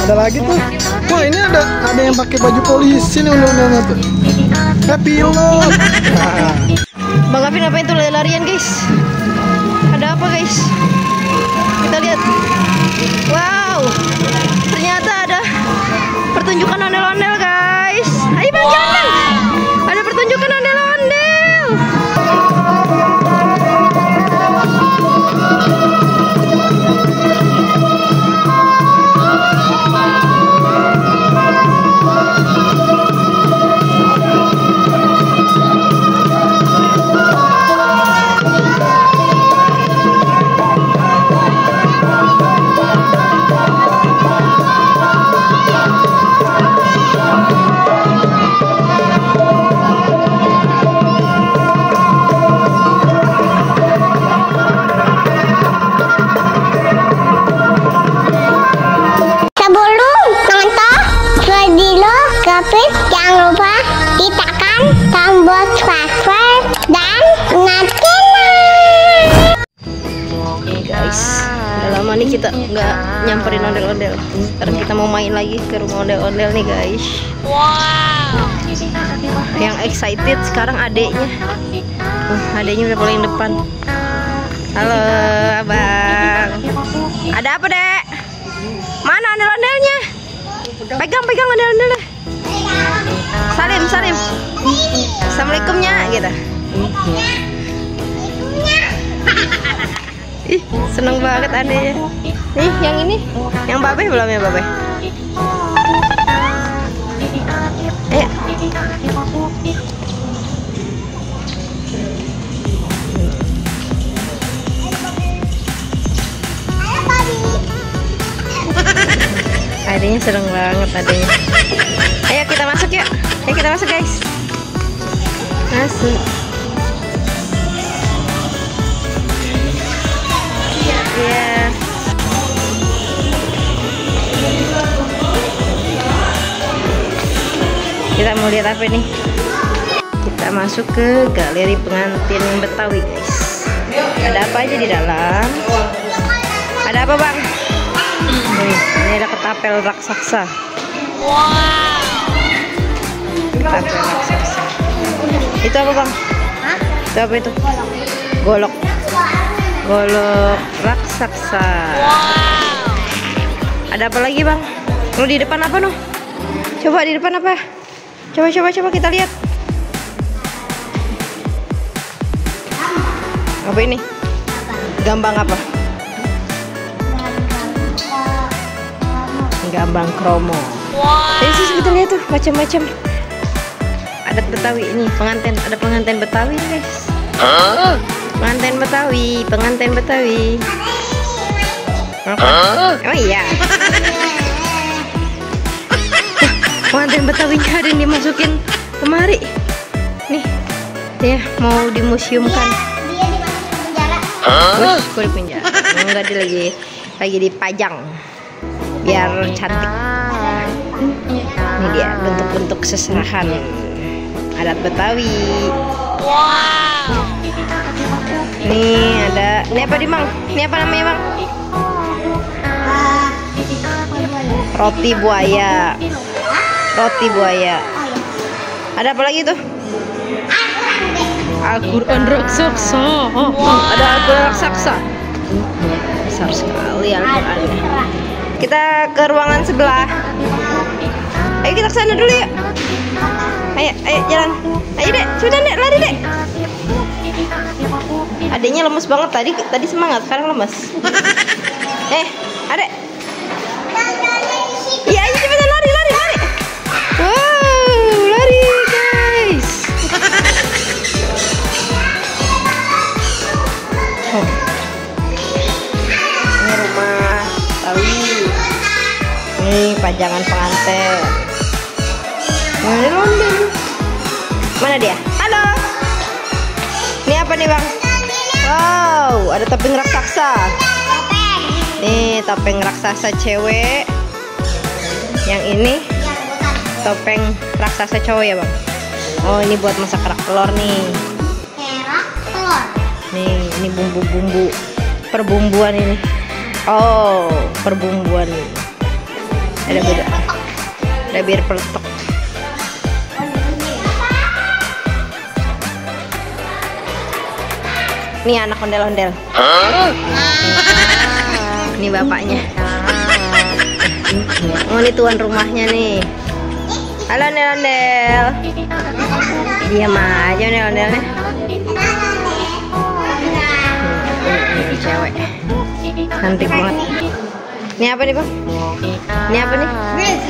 Ada lagi tuh. Wah, ini ada yang pakai baju polisi nih ondel-ondelnya tuh. Pilot. Nah. Bang Gavin ngapain tuh lari-larian guys? Ada apa guys? Kita lihat. Wow, ternyata ada pertunjukan ondel-ondel guys. Ayo Bang, jalan. Ada pertunjukan ondel-ondel. Jangan lupa tekan tombol subscribe dan notifikasi. Oke guys, udah lama nih kita nggak nyamperin ondel-ondel. Sekarang kita mau main lagi ke rumah ondel-ondel nih guys. Wow. Yang excited sekarang adeknya. Adeknya udah paling depan. Halo abang. Ada apa dek? Mana ondel-ondelnya? Pegang ondel-ondelnya. Salim. Assalamualaikumnya gitu. Ih, seneng banget adeknya. Nih, yang ini, yang babe belum ya babe? Ayo. Adeknya seneng banget adeknya. Ayo kita masuk yuk. Ayo kita masuk guys. Masuk. Iya. Kita mau lihat apa nih? Kita masuk ke galeri pengantin Betawi guys. Ada apa aja di dalam? Ada apa bang? Ini ada ketapel raksasa. Wow. Ketapel raksasa. Itu apa bang? Itu apa itu? Golok raksasa. Wow. Ada apa lagi bang? Lu di depan apa noh? Coba di depan apa? Coba kita lihat. Apa ini? Gambang apa? Gambang kromo. Wow. Sih kita lihat tuh macam-macam adat Betawi ini. Ada pengantin Betawi guys. Pengantin Betawi. Oh iya. Pengantin Betawinya ada yang dimasukin kemari. Nih, ya mau dimuseumkan. Dia dimasukin penjara. Kok di penjara? Enggak, dia lagi dipajang biar cantik. Ini dia bentuk-bentuk seserahan adat Betawi. Wow. Nih ada, ini apa Mang? Ini apa namanya Bang? Roti buaya. Ada apa lagi tuh? Al-Quran raksasa. Ada Al-Quran raksasa. Besar sekali Al-Qurannya. Kita ke ruangan sebelah. Ayo kita kesana dulu yuk. Ayo jalan. Ayo dek, cepetan dek, lari dek. Adeknya lemes banget tadi semangat, sekarang lemes. Adek. Iya, ayo cepetan lari. Wow, lari guys. Ini rumah Betawi. Ini pajangan pengantin. Mana dia? Halo. Ini apa nih bang? Wow, ada topeng raksasa. Nih topeng raksasa cewek. Yang ini topeng raksasa cowok ya bang. Oh ini buat masak kerak telur nih. Kerak telur. Nih ini bumbu-bumbu perbumbuan ini. Oh perbumbuan ini. Ada beda. Ada bir peletok. Nih anak ondel-ondel. Ini bapaknya. Oh, ini tuan rumahnya nih. Halo ondel-ondel. Diam aja ondel-ondelnya. Ini cewek. Cantik banget. Ini apa nih, Bang? Ini apa nih?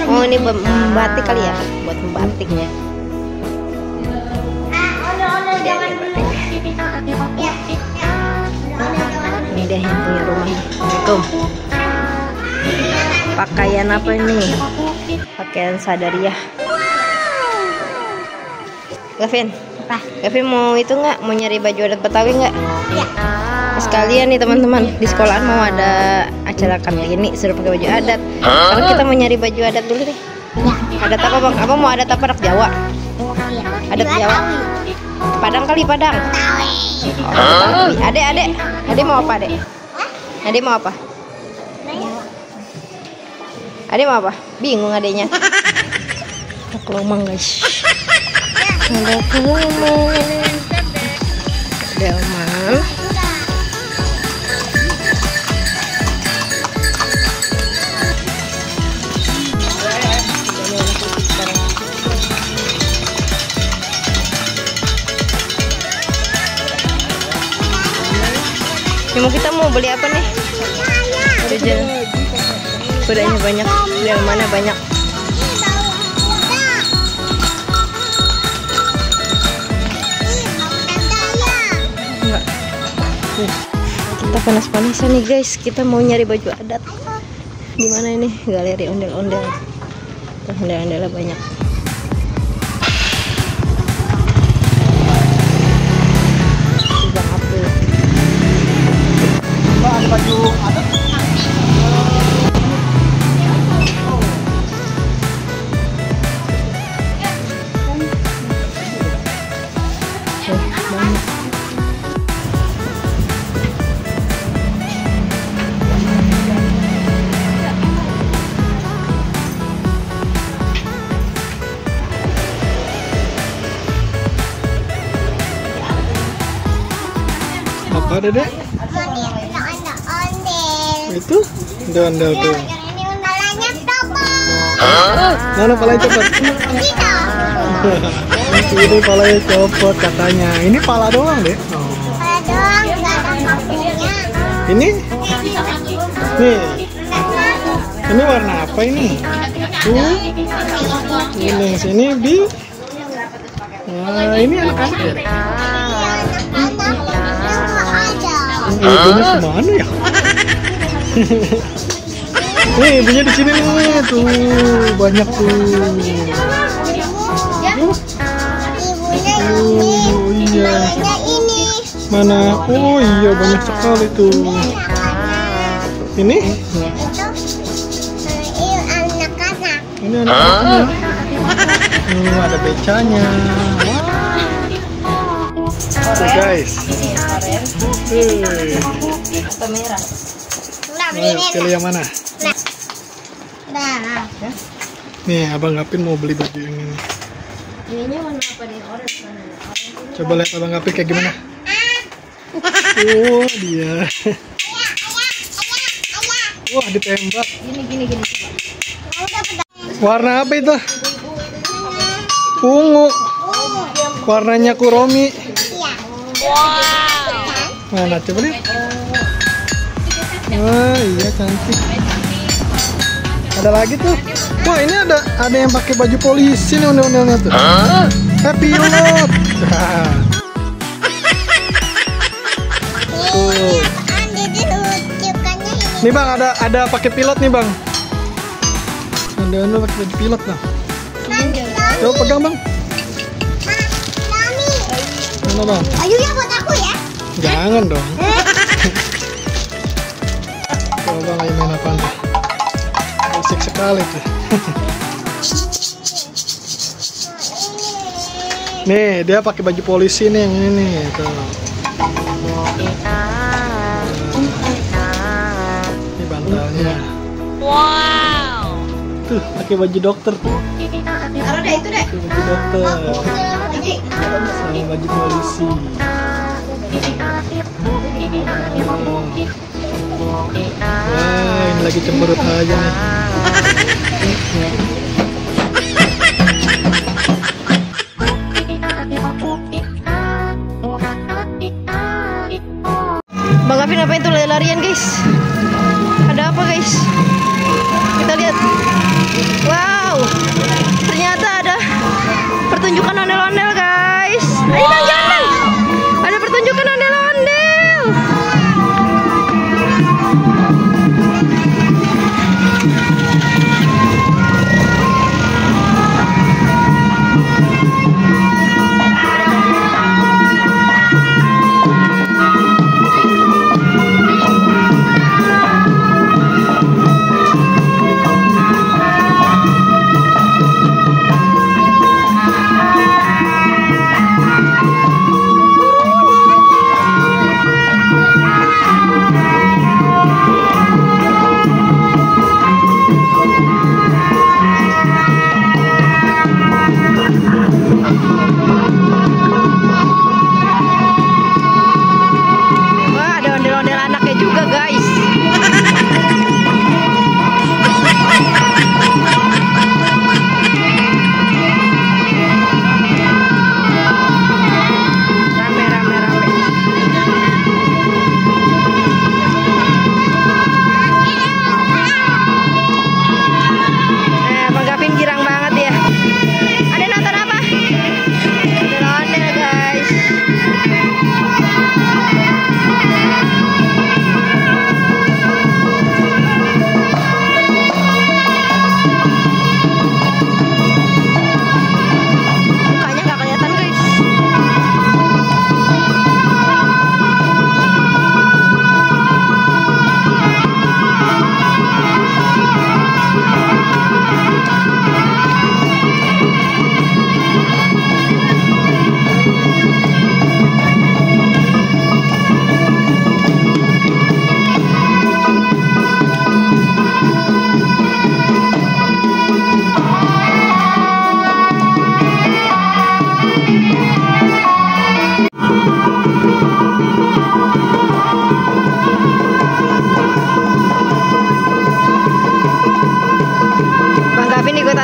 Oh, ini batik kali ya, buat membatiknya. Ini deh yang punya rumah. Assalamualaikum. Pakaian apa ini? Pakaian Sadariah. Gavin, Gavin mau itu nggak? Mau nyari baju adat Betawi nggak? Sekalian nih teman-teman, di sekolahan mau ada acara Kartini, suruh pakai baju adat. Sekarang kita mau nyari baju adat dulu deh. Adat apa, Bang? Abang mau adat apa? Adat Jawa? Adat Jawa? Padang kali, Padang. Oh, Adek mau apa, Adek? Adek mau apa? Adek mau apa? Bingung adeknya. Ada kelomang, guys. Ada kelomang. Delman. Kita mau beli apa nih? Jajan. Kudanya banyak, dari mana banyak. Enggak. Kita panas-panasan nih guys. Kita mau nyari baju adat. Di mana ini? Galeri ondel-ondel. Ondel-ondelnya banyak. Baju adat. Apa, Dedek? Itu ondel-ondel tuh. Ini undalannya copot. Mana palanya copot? Ini palanya copot katanya. Ini pala doang deh. Pala doang, nggak ada kakinya. Ini? Nih. Ini warna apa ini? Ini sini bi. Nah, ini anak-anak ya? Ibunya kemana ya? Nih ibunya di sini nih, tuh banyak tuh. Ibunya iya. ini. Mana? Oh iya banyak sekali tuh. Ini? Anak-anak. Ini anak-anak. Ada becanya. Tuh guys. Atau merah. Ayo, pilih yang mana? Nah. Nih, Abang Gapin mau beli baju yang ini. Ininya warna apa nih? Orange mana? Coba lihat Abang Gapin kayak gimana. Oh, dia. Wah, ditembak. Gini. Warna apa itu? Ungu. Warnanya Kuromi. Mana coba lihat. Wah, iya cantik. Ada lagi tuh. Wah, ini ada yang pakai baju polisi nih ondel-ondelnya tuh. Pilot. Tuh. Nih Bang, ada pakai pilot nih Bang. Ondel-ondel pakai baju pilot Bang. Coba pegang Bang. Mana Bang? Bajunya buat aku ya. Jangan dong. Coba lagi main apa nih? Asik sekali tuh. Nih dia pakai baju polisi nih yang ini nih. Tuh. Ini bantalnya. Wow. tuh, pakai baju dokter tuh. Taruh deh itu deh. Pakai baju dokter sama baju polisi. Wah, ini lagi cemberut aja nih. Bang Gavin ngapain tuh lari-larian guys? Ada apa guys? Kita lihat. Wow, ternyata ada pertunjukan ondel-ondel guys. Ayo bang, jangan bang. Ada pertunjukan ondel-ondel.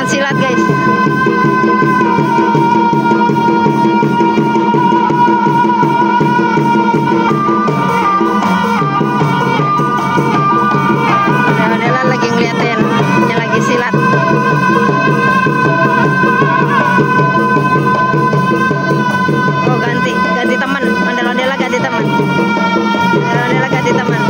silat guys. Ondel-ondelan lagi ngeliatin yang lagi silat. Oh ganti teman, ondel-ondela ganti teman. Ondel-ondela ganti teman.